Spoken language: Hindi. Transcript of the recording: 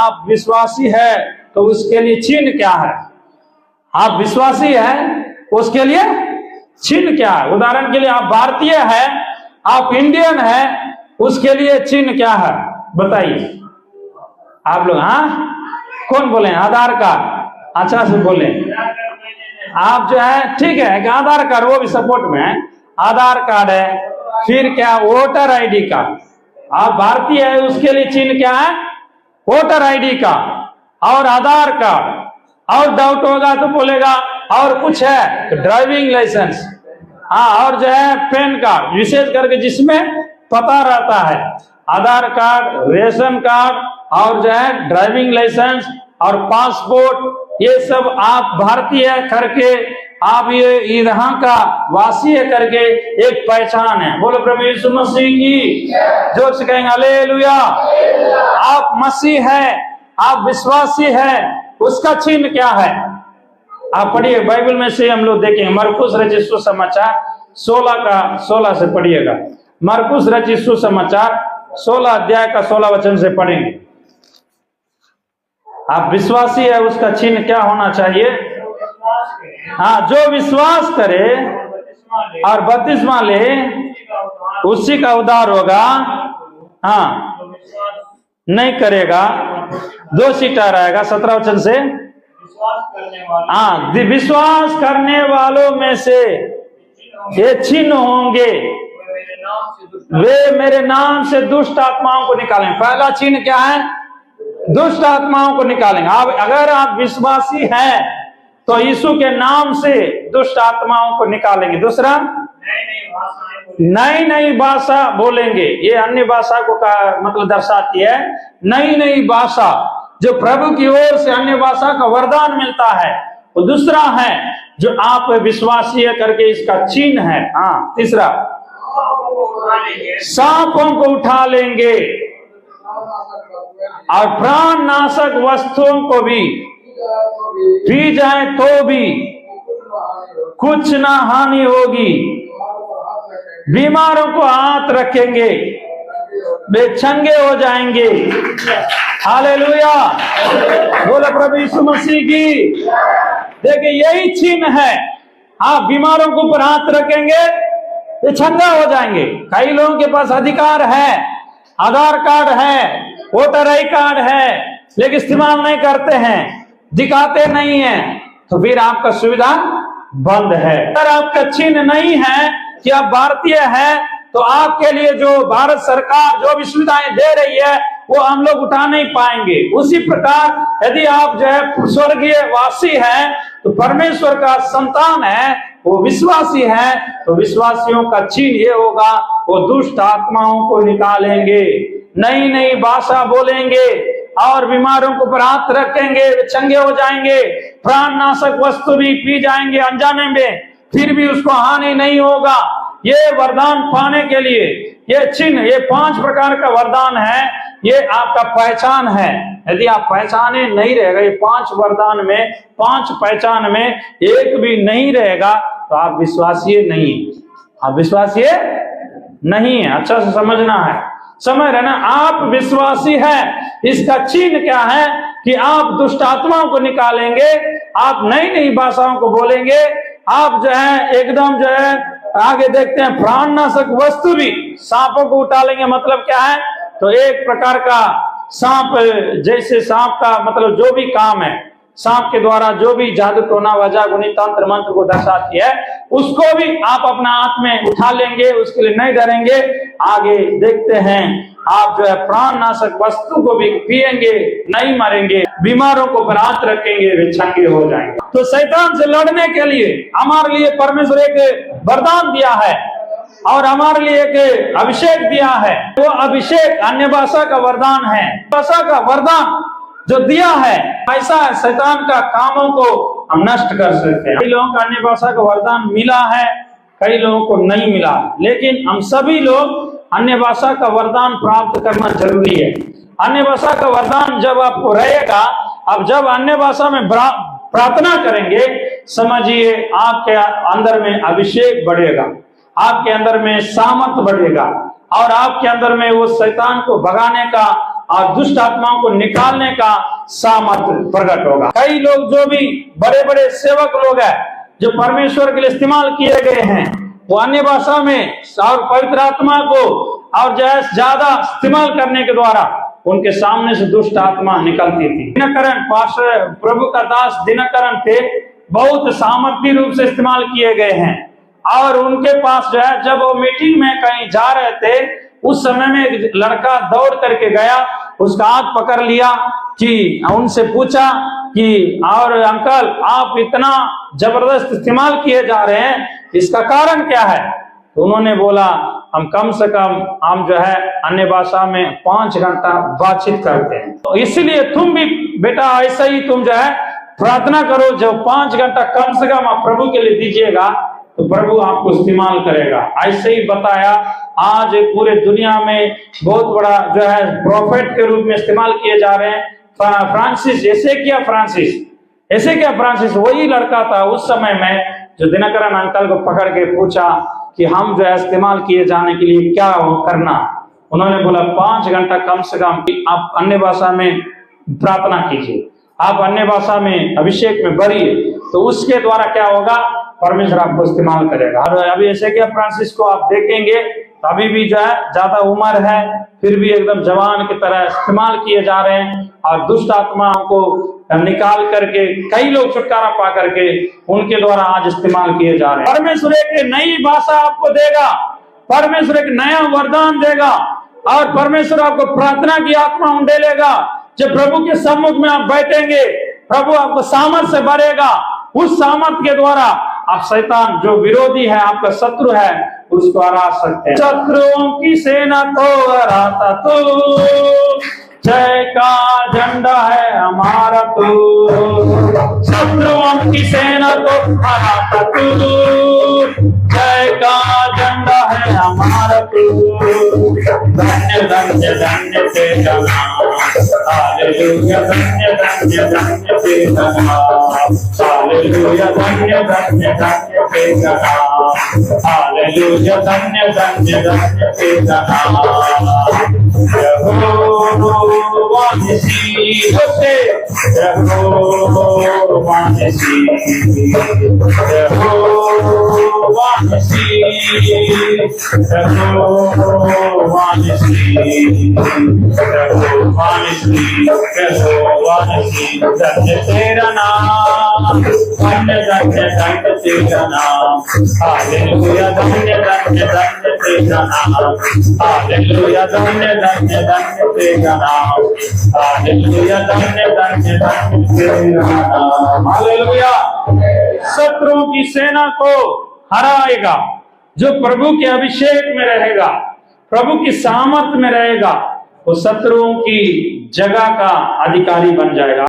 आप विश्वासी है तो उसके लिए चिन्ह क्या है? आप विश्वासी है उसके लिए चिन्ह क्या है? उदाहरण के लिए आप भारतीय है, आप इंडियन है, उसके लिए चिन्ह क्या है बताइए आप लोग। हाँ, कौन बोले? आधार कार्ड। अच्छा से बोले आप जो है, ठीक है कि आधार कार्ड वो भी सपोर्ट में है, आधार कार्ड है। फिर क्या? Voter ID card. आप भारतीय है उसके लिए चिन्ह क्या है? वोटर आईडी का और आधार कार्ड। और डाउट होगा तो बोलेगा और कुछ है तो ड्राइविंग लाइसेंस। हाँ, और जो है पैन कार्ड, विशेष करके जिसमें पता रहता है, आधार कार्ड, रेशन कार्ड और जो है ड्राइविंग लाइसेंस और पासपोर्ट। ये सब आप भारतीय करके, आप ये यहाँ का वासी है करके एक पहचान है। बोलो प्रभु यीशु मसीह की, जोर से कहेंगे हालेलुया। आप मसीह है, आप विश्वासी है, उसका चिन्ह क्या है? आप पढ़िए बाइबल में से, हम लोग देखेंगे मरकुस रचित सुसमाचार 16 से पढ़िएगा। मरकुस रचित सुसमाचार 16 अध्याय का 16 वचन से पढ़ेंगे। आप विश्वासी है उसका चिन्ह क्या होना चाहिए? हाँ, जो विश्वास करे और बपतिस्मा ले उसी का उद्धार होगा। हाँ, नहीं करेगा दोषी ठहराएगा। 17 वचन से, हाँ, विश्वास करने वालों में से ये चिन्ह होंगे, वे मेरे नाम से दुष्ट आत्माओं को निकालेंगे। पहला चिन्ह क्या है? दुष्ट आत्माओं को निकालेंगे। आप अगर आप विश्वासी हैं तो यीशु के नाम से दुष्ट आत्माओं को निकालेंगे। दूसरा, नई नई भाषा बोलेंगे। ये अन्य भाषा को का मतलब दर्शाती है, नई नई भाषा जो प्रभु की ओर से अन्य भाषा का वरदान मिलता है। और दूसरा है जो आप विश्वासी है करके इसका चिन्ह है। हाँ, तीसरा, सांपों को उठा लेंगे और प्राण नाशक वस्तुओं को भी पी जाए तो भी कुछ ना हानि होगी। बीमारों को हाथ रखेंगे, वे चंगे हो जाएंगे। हालेलुया, बोलो प्रभु यीशु मसीह की। देखिए यही चिन्ह है। आप बीमारों के ऊपर हाथ रखेंगे, ये चंगा हो जाएंगे। कई लोगों के पास अधिकार है, आधार कार्ड है, वोटर आई कार्ड है, लेकिन इस्तेमाल नहीं करते हैं, दिखाते नहीं है, तो फिर आपका सुविधा बंद है। अगर आपका चिन्ह नहीं है कि आप भारतीय हैं तो आपके लिए जो भारत सरकार जो भी सुविधाएं दे रही है वो हम लोग उठा नहीं पाएंगे। उसी प्रकार यदि आप जो है स्वर्गीय वासी हैं तो परमेश्वर का संतान है, वो विश्वासी है, तो विश्वासियों का चिन्ह ये होगा, वो दुष्ट आत्माओं को निकालेंगे, नई नई भाषा बोलेंगे और बीमारों को पर हाथ रखेंगे, वे चंगे हो जाएंगे। प्राण नाशक वस्तु भी पी जाएंगे अनजाने में, फिर भी उसको हानि नहीं होगा। ये वरदान पाने के लिए ये चिन्ह, ये 5 प्रकार का वरदान है, ये आपका पहचान है। यदि आप पहचाने नहीं रहेगा, ये 5 वरदान में 5 पहचान में एक भी नहीं रहेगा तो आप विश्वासी नहीं है, आप विश्वासी नहीं है। अच्छा से समझना है, समझ रहे ना? आप विश्वासी है, इसका चिन्ह क्या है कि आप दुष्ट आत्माओं को निकालेंगे, आप नई नई भाषाओं को बोलेंगे, आप जो है एकदम जो है आगे देखते हैं प्राणनाशक वस्तु भी, सांपों को उठा लेंगे। मतलब क्या है? तो एक प्रकार का सांप, जैसे सांप का मतलब जो भी काम है, सांप के द्वारा जो भी जादू टोना वजह गुनी तंत्र मंत्र को दर्शाती है, उसको भी आप अपना हाथ में उठा लेंगे, उसके लिए नहीं डरेंगे। आगे देखते हैं आप जो है प्राणनाशक वस्तु को भी पिएंगे, नहीं मरेंगे, बीमारों को पर हाथ रखेंगे, वे चंगे हो जाएंगे। तो शैतान से लड़ने के लिए हमारे लिए परमेश्वर एक वरदान दिया है और हमारे लिए एक अभिषेक दिया है। वो अभिषेक अन्य भाषा का वरदान है। भाषा का वरदान जो दिया है, ऐसा है शैतान का कामों को हम नष्ट कर सकते हैं। कई लोगों को अन्य भाषा का वरदान मिला है, कई लोगों को नहीं मिला, लेकिन हम सभी लोग अन्य भाषा का वरदान प्राप्त करना जरूरी है। अन्य भाषा का वरदान जब आपको रहेगा, अब जब अन्य भाषा में प्रार्थना करेंगे, समझिए आपके अंदर में अभिषेक बढ़ेगा, आपके अंदर में सामर्थ बढ़ेगा और आपके अंदर में वो शैतान को भगाने का और दुष्ट आत्माओं को निकालने का सामर्थ्य प्रकट होगा। कई लोग जो भी बड़े बड़े सेवक लोग हैं जो परमेश्वर के लिए इस्तेमाल किए गए हैं, वो अन्य भाषा में और पवित्र आत्मा को और ज्यादा इस्तेमाल करने के द्वारा उनके सामने से दुष्ट आत्मा निकलती थी। दिनकरण पास्टर प्रभु का दास दिनकरण थे, बहुत सामर्थ्य रूप से इस्तेमाल किए गए हैं। और उनके पास जो है, जब वो मीटिंग में कहीं जा रहे थे, उस समय में एक लड़का दौड़ करके गया, उसका हाथ पकड़ लिया कि उनसे पूछा कि और अंकल आप इतना जबरदस्त इस्तेमाल किए जा रहे हैं, इसका कारण क्या है? तो उन्होंने बोला हम कम से कम हम जो है अन्य भाषा में 5 घंटा बातचीत करते हैं, तो इसलिए तुम भी बेटा ऐसा ही तुम जो है प्रार्थना करो, जब 5 घंटा कम से कम आप प्रभु के लिए दीजिएगा तो प्रभु आपको इस्तेमाल करेगा। ऐसे ही बताया। आज पूरे दुनिया में बहुत बड़ा जो है प्रॉफिट के रूप में इस्तेमाल किए जा रहे हैं। फ्रांसिस ऐसे क्या फ्रांसिस वही लड़का था उस समय में जो दिनकरण अंकल को पकड़ के पूछा कि हम जो है इस्तेमाल किए जाने के लिए क्या करना। उन्होंने बोला 5 घंटा कम से कम आप अन्य भाषा में प्रार्थना कीजिए, आप अन्य भाषा में अभिषेक में बढ़िए, तो उसके द्वारा क्या होगा, परमेश्वर आपको इस्तेमाल करेगा। और अभी ऐसे क्या फ्रांसिस को आप देखेंगे तो अभी भी जो है ज्यादा उम्र है, फिर भी एकदम जवान की तरह इस्तेमाल किए जा रहे हैं और दुष्ट आत्माओं को निकाल करके कई लोग छुटकारा पा करके उनके द्वारा आज इस्तेमाल किए जा रहे हैं। परमेश्वर एक नई भाषा आपको देगा, परमेश्वर एक नया वरदान देगा और परमेश्वर आपको प्रार्थना की आत्मा उंडेलेगा। जब प्रभु के सम्मुख में आप बैठेंगे, प्रभु आपको सामर्थ से भरेगा। उस सामर्थ के द्वारा आप शैतान जो विरोधी है, आपका शत्रु है, उसको हरा सकते हैं। शत्रुओं की सेना को हराता तू, जय का झंडा है हमारा तू। शत्रुओं की सेना को हराता तू, जय का झंडा है हमारा तू। धन्य धन्य धन्य तेरा नाम, हालेलुया धन्य धन्य धन्य तेरा नाम, हालेलुया धन्य धन्य धन्य तेरा नाम, हालेलुया धन्य धन्य धन्य तेरा नाम। यहोवा निसी होते, यहोवा निसी, यहोवा निसी, यहोवा निसी, यहोवा निसी, यहोवा निसी। धन्य तेरा नाम, धन्य धन्य धन्य तेरा नाम, हालेलुया धन्य धन्य धन्य तेरा नाम, हालेलुया धन्य धन्य धन्य तेरा नाम, हालेलुया धन्य धन्य धन्य तेरा नाम। हालेलुया। शत्रुओं की सेना को हराएगा, जो प्रभु के अभिषेक में रहेगा, प्रभु की सामर्थ में रहेगा, वो शत्रुओं की जगह का अधिकारी बन जाएगा।